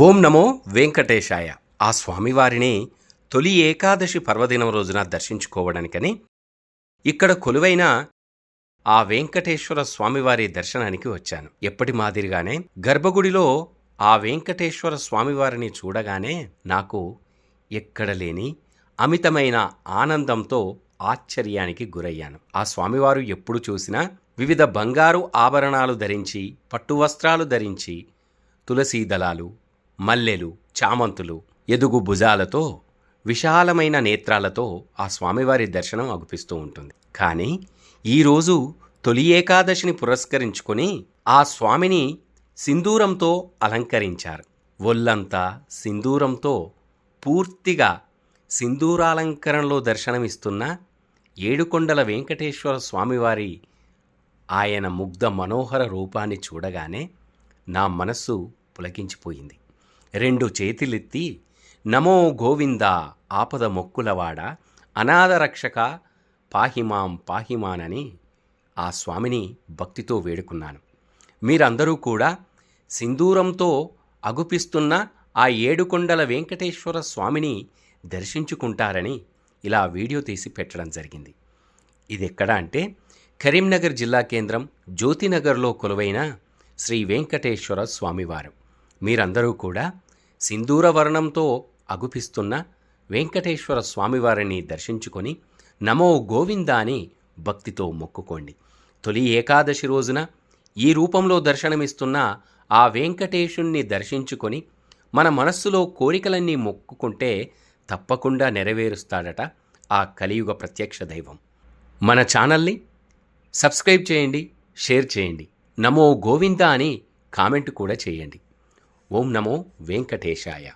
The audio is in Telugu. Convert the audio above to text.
ఓం నమో వెంకటేశాయ. ఆ స్వామివారిని తొలి ఏకాదశి పర్వదినం రోజున దర్శించుకోవడానికని ఇక్కడ కొలువైన ఆ వెంకటేశ్వర స్వామివారి దర్శనానికి వచ్చాను. ఎప్పటి మాదిరిగానే గర్భగుడిలో ఆ వెంకటేశ్వర స్వామివారిని చూడగానే నాకు ఎక్కడ లేని అమితమైన ఆనందంతో ఆశ్చర్యానికి గురయ్యాను. ఆ స్వామివారు ఎప్పుడు చూసినా వివిధ బంగారు ఆభరణాలు ధరించి, పట్టు వస్త్రాలు ధరించి, తులసీ దళాలు, మల్లెలు, చామంతులు, ఎదుగు భుజాలతో, విశాలమైన నేత్రాలతో ఆ స్వామివారి దర్శనం అగుపిస్తూ ఉంటుంది. కానీ ఈరోజు తొలి ఏకాదశిని పురస్కరించుకొని ఆ స్వామిని సింధూరంతో అలంకరించారు. ఒళ్ళంతా సింధూరంతో పూర్తిగా సింధూరాలంకరణలో దర్శనమిస్తున్న ఏడుకొండల వెంకటేశ్వర స్వామివారి ఆయన ముగ్ధ మనోహర రూపాన్ని చూడగానే నా మనస్సు పులకించిపోయింది. రెండు చేతులెత్తి నమో గోవింద ఆపద మొక్కులవాడ అనాథ రక్షక పాహిమాం పాహిమానని ఆ స్వామిని భక్తితో వేడుకున్నాను. మీరందరూ కూడా సింధూరంతో అగుపిస్తున్న ఆ ఏడుకొండల వెంకటేశ్వర స్వామిని దర్శించుకుంటారని ఇలా వీడియో తీసి పెట్టడం జరిగింది. ఇది ఎక్కడ అంటే కరీంనగర్ జిల్లా కేంద్రం జ్యోతినగర్లో కొలువైన శ్రీ వెంకటేశ్వర స్వామివారు. మీరందరూ కూడా సింధూర వర్ణంతో అగుపిస్తున్న వెంకటేశ్వర స్వామివారిని దర్శించుకొని నమో గోవింద అని భక్తితో మొక్కుకోండి. తొలి ఏకాదశి రోజున ఈ రూపంలో దర్శనమిస్తున్న ఆ వెంకటేశుణ్ణి దర్శించుకొని మన మనస్సులో కోరికలన్నీ మొక్కుకుంటే తప్పకుండా నెరవేరుస్తాడట ఆ కలియుగ ప్రత్యక్ష దైవం. మన ఛానల్ని సబ్స్క్రైబ్ చేయండి, షేర్ చేయండి, నమో గోవింద అని కామెంట్ కూడా చేయండి. ఓం నమో వెంకటేశాయ.